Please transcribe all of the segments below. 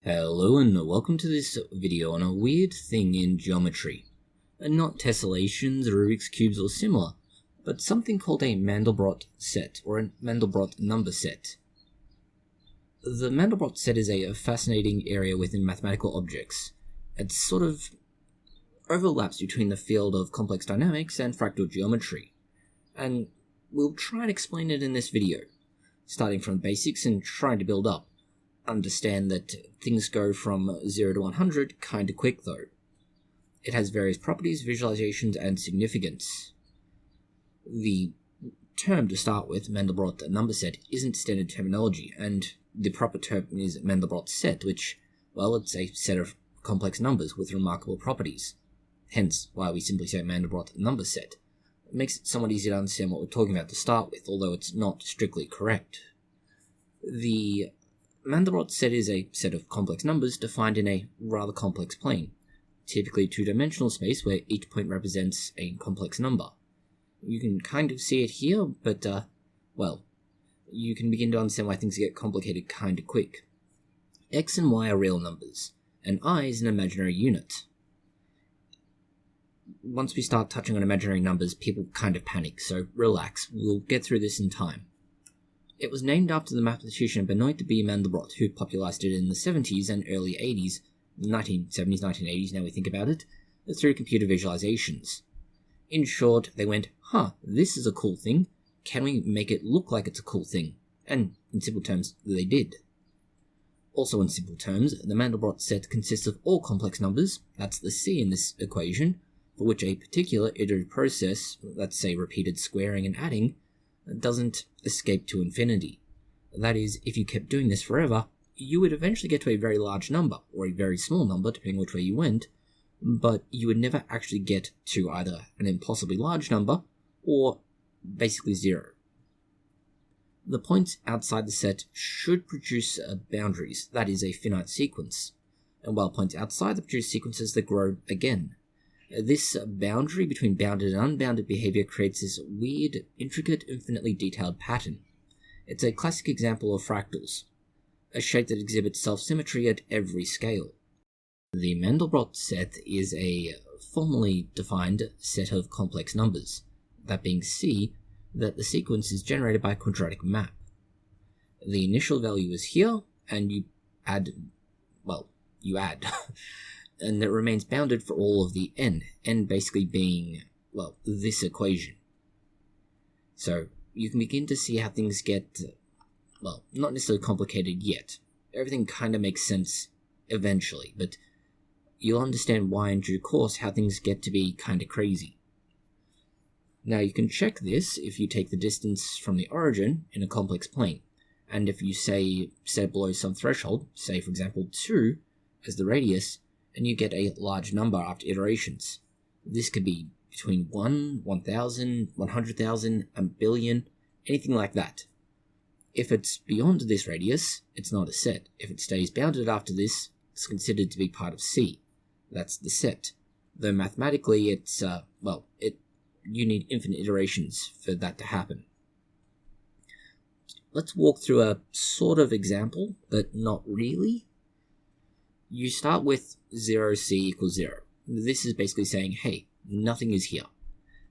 Hello and welcome to this video on a weird thing in geometry. Not tessellations, Rubik's cubes or similar, but something called a MandelBrot set, or a MandelBrot number set. The MandelBrot set is a fascinating area within mathematical objects. It sort of overlaps between the field of complex dynamics and fractal geometry, and we'll try and explain it in this video, starting from basics and trying to build up. Understand that things go from 0 to 100 kinda quick though. It has various properties, visualizations, and significance. The term to start with, MandelBrot number set, isn't standard terminology, and the proper term is MandelBrot set, which, well, it's a set of complex numbers with remarkable properties. Hence why we simply say MandelBrot number set. It makes it somewhat easier to understand what we're talking about to start with, although it's not strictly correct. The MandelBrot set is a set of complex numbers defined in a rather complex plane, typically two-dimensional space where each point represents a complex number. You can kind of see it here, but, well, you can begin to understand why things get complicated kinda quick. X and Y are real numbers, and I is an imaginary unit. Once we start touching on imaginary numbers, people kind of panic, so relax, we'll get through this in time. It was named after the mathematician Benoit B. Mandelbrot, who popularized it in the 70s and early 80s, 1970s, 1980s, now we think about it, through computer visualizations. In short, they went, this is a cool thing, can we make it look like it's a cool thing? And in simple terms, they did. Also in simple terms, the Mandelbrot set consists of all complex numbers, that's the C in this equation, for which a particular iterative process, let's say repeated squaring and adding, doesn't escape to infinity. That is, if you kept doing this forever, you would eventually get to a very large number, or a very small number, depending which way you went, but you would never actually get to either an impossibly large number, or basically zero. The points outside the set should produce boundaries, that is, a finite sequence, and while points outside the produce sequences that grow again. This boundary between bounded and unbounded behavior creates this weird, intricate, infinitely detailed pattern. It's a classic example of fractals, a shape that exhibits self-symmetry at every scale. The Mandelbrot set is a formally defined set of complex numbers, that being C, that the sequence is generated by a quadratic map. The initial value is here, and you add, and it remains bounded for all of the n basically being, this equation. So you can begin to see how things get, not necessarily complicated yet. Everything kind of makes sense eventually, but you'll understand why in due course how things get to be kind of crazy. Now you can check this if you take the distance from the origin in a complex plane, and if you set below some threshold, say for example 2 as the radius, and you get a large number after iterations. This could be between 1, 1,000, 100,000, a billion, anything like that. If it's beyond this radius, it's not a set. If it stays bounded after this, it's considered to be part of C. That's the set. Though mathematically it's, you need infinite iterations for that to happen. Let's walk through a sort of example, but not really. You start with 0C equals 0. This is basically saying, hey, nothing is here.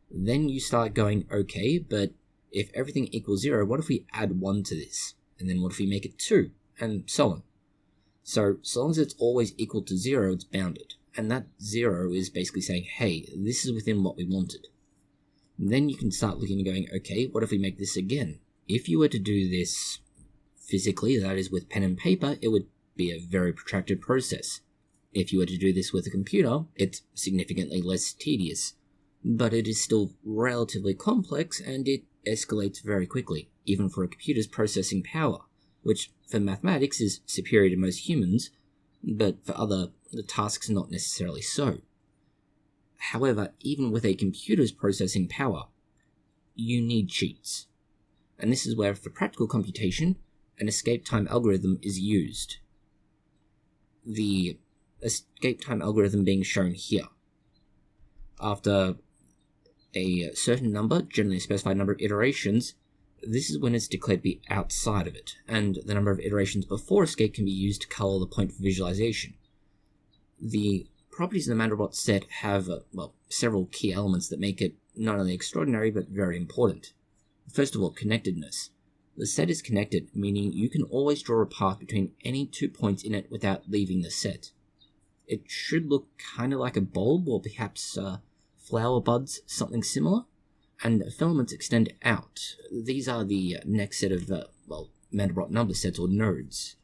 Then you start going, okay, but if everything equals 0, what if we add 1 to this? And then what if we make it 2? And so on. So long as it's always equal to 0, it's bounded. And that 0 is basically saying, hey, this is within what we wanted. And then you can start looking and going, okay, what if we make this again? If you were to do this physically, that is with pen and paper, it would be a very protracted process. If you were to do this with a computer, it's significantly less tedious, but it is still relatively complex and it escalates very quickly, even for a computer's processing power, which for mathematics is superior to most humans, but for other tasks not necessarily so. However, even with a computer's processing power, you need cheats. And this is where for practical computation, an escape time algorithm is used. The escape time algorithm being shown here. After a certain number, generally a specified number of iterations, This is when it's declared to be outside of it, and the number of iterations before escape can be used to color the point for visualization. The properties of the MandelBrot set have, several key elements that make it not only extraordinary, but very important. First of all, connectedness. The set is connected, meaning you can always draw a path between any 2 points in it without leaving the set. It should look kind of like a bulb, or perhaps flower buds, something similar, and filaments extend out. These are the next set of, MandelBrot number sets, or nodes.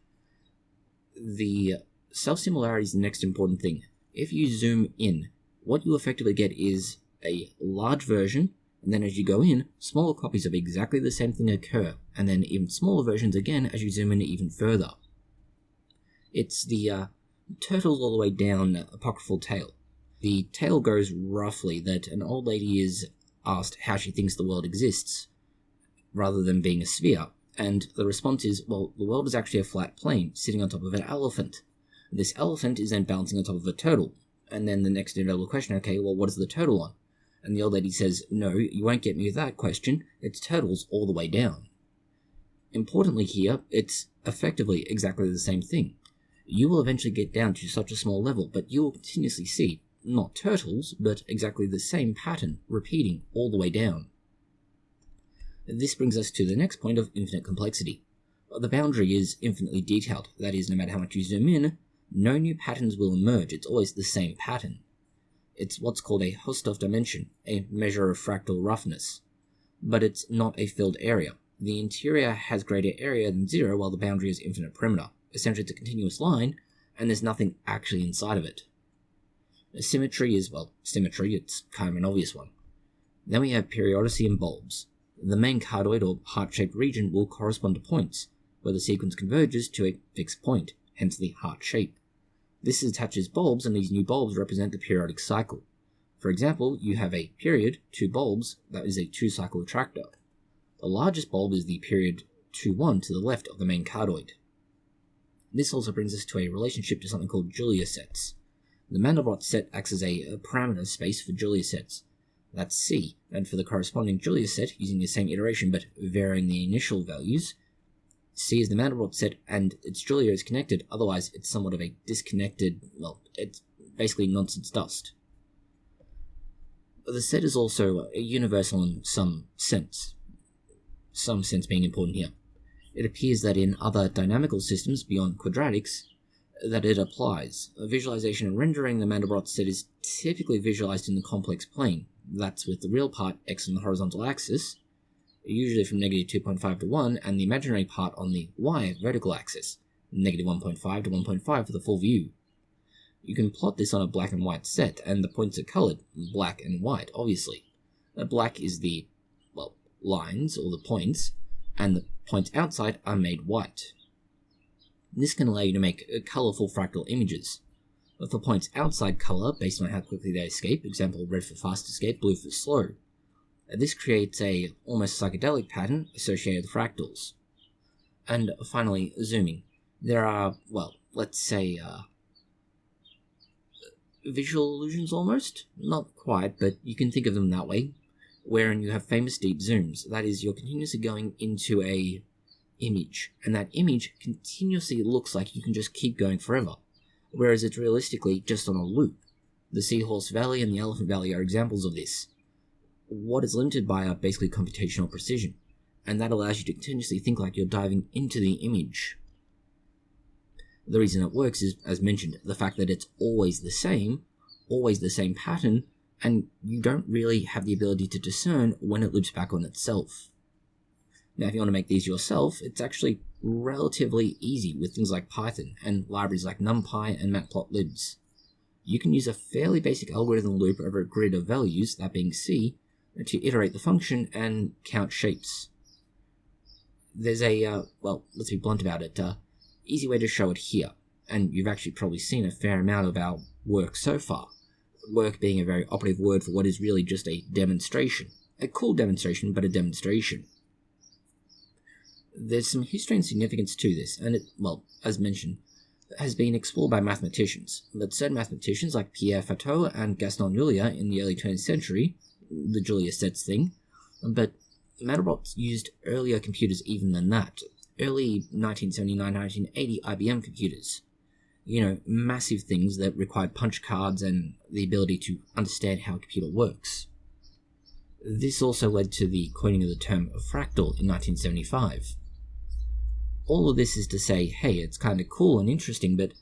The self-similarity is the next important thing. If you zoom in, what you effectively get is a large version, and then as you go in, smaller copies of exactly the same thing occur, and then even smaller versions again as you zoom in even further. It's the turtles all the way down apocryphal tale. The tale goes roughly that an old lady is asked how she thinks the world exists, rather than being a sphere, and the response is, well, the world is actually a flat plane sitting on top of an elephant. This elephant is then bouncing on top of a turtle, and then the next inevitable question, okay, well, what is the turtle on? And the old lady says, no, you won't get me with that question, it's turtles all the way down. Importantly here, it's effectively exactly the same thing. You will eventually get down to such a small level, but you will continuously see, not turtles, but exactly the same pattern repeating all the way down. This brings us to the next point of infinite complexity. The boundary is infinitely detailed, that is, no matter how much you zoom in, no new patterns will emerge, it's always the same pattern. It's what's called a Hausdorff dimension, a measure of fractal roughness. But it's not a filled area. The interior has greater area than zero, while the boundary has infinite perimeter. Essentially, it's a continuous line, and there's nothing actually inside of it. Symmetry is, symmetry, it's kind of an obvious one. Then we have periodicity and bulbs. The main cardioid or heart-shaped region will correspond to points, where the sequence converges to a fixed point, hence the heart shape. This attaches bulbs, and these new bulbs represent the periodic cycle. For example, you have a period, 2 bulbs, that is a 2-cycle attractor. The largest bulb is the period 2-1 to the left of the main cardioid. This also brings us to a relationship to something called Julia sets. The MandelBrot set acts as a parameter space for Julia sets. That's C, and for the corresponding Julia set, using the same iteration but varying the initial values, C is the MandelBrot set, and its Julia is connected, otherwise it's somewhat of a disconnected, it's basically nonsense dust. The set is also universal in some sense being important here. It appears that in other dynamical systems beyond quadratics, that it applies. Visualization and rendering the MandelBrot set is typically visualized in the complex plane. That's with the real part x on the horizontal axis, usually from -2.5 to 1, and the imaginary part on the y vertical axis, -1.5 to 1.5 for the full view. You can plot this on a black and white set, and the points are colored, black and white, obviously. Black is the, lines, or the points, and the points outside are made white. This can allow you to make colorful fractal images. For points outside color, based on how quickly they escape, example red for fast escape, blue for slow. This creates a almost psychedelic pattern associated with fractals. And finally, zooming. There are, let's say, visual illusions almost? Not quite, but you can think of them that way, wherein you have famous deep zooms. That is, you're continuously going into a image, and that image continuously looks like you can just keep going forever, whereas it's realistically just on a loop. The Seahorse Valley and the Elephant Valley are examples of this. What is limited by are basically computational precision, and that allows you to continuously think like you're diving into the image. The reason it works is, as mentioned, the fact that it's always the same pattern, and you don't really have the ability to discern when it loops back on itself. Now, if you want to make these yourself, it's actually relatively easy with things like Python and libraries like NumPy and matplotlibs. You can use a fairly basic algorithm loop over a grid of values, that being C, to iterate the function and count shapes. There's a, let's be blunt about it, easy way to show it here, and you've actually probably seen a fair amount of our work so far. Work being a very operative word for what is really just a demonstration. A cool demonstration, but a demonstration. There's some history and significance to this, and it, as mentioned, has been explored by mathematicians, but certain mathematicians like Pierre Fatou and Gaston Julia in the early 20th century, the Julia sets thing, but MandelBrot used earlier computers even than that. Early 1979-1980 IBM computers. Massive things that required punch cards and the ability to understand how a computer works. This also led to the coining of the term fractal in 1975. All of this is to say, hey, it's kind of cool and interesting, but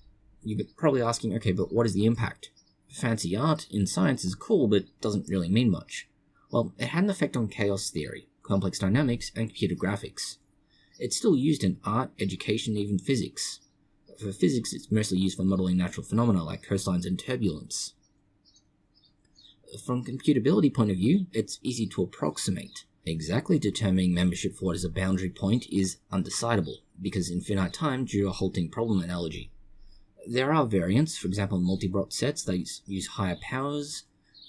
you're probably asking, okay, but what is the impact? Fancy art in science is cool, but doesn't really mean much. Well, it had an effect on chaos theory, complex dynamics, and computer graphics. It's still used in art, education, and even physics. For physics, it's mostly used for modeling natural phenomena like coastlines and turbulence. From a computability point of view, it's easy to approximate. Exactly determining membership for what is a boundary point is undecidable, because in finite time due to a halting problem analogy. There are variants, for example multi-brot sets that use higher powers,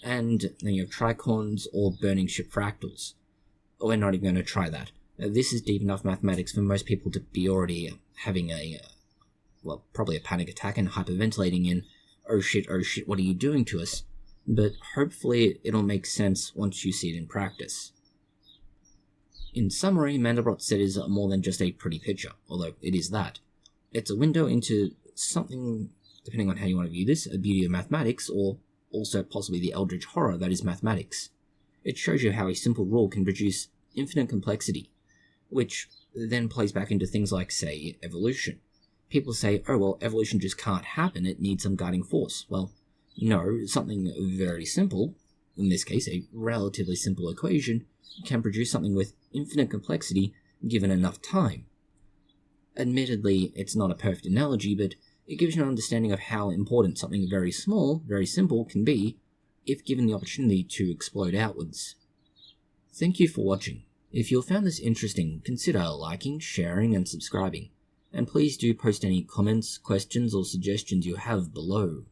and then you have tricorns or burning ship fractals. We're not even going to try that. This is deep enough mathematics for most people to be already having probably a panic attack and hyperventilating in, oh shit, what are you doing to us? But hopefully it'll make sense once you see it in practice. In summary, MandelBrot set is more than just a pretty picture, although it is that. It's a window into something, depending on how you want to view this, a beauty of mathematics, or also possibly the eldritch horror that is mathematics. It shows you how a simple rule can produce infinite complexity, which then plays back into things like, say, evolution. People say, oh well, evolution just can't happen, it needs some guiding force. Well, no, something very simple, in this case a relatively simple equation, can produce something with infinite complexity given enough time. Admittedly, it's not a perfect analogy, but it gives you an understanding of how important something very small, very simple can be if given the opportunity to explode outwards. Thank you for watching. If you found this interesting, consider liking, sharing, and subscribing. And please do post any comments, questions, or suggestions you have below.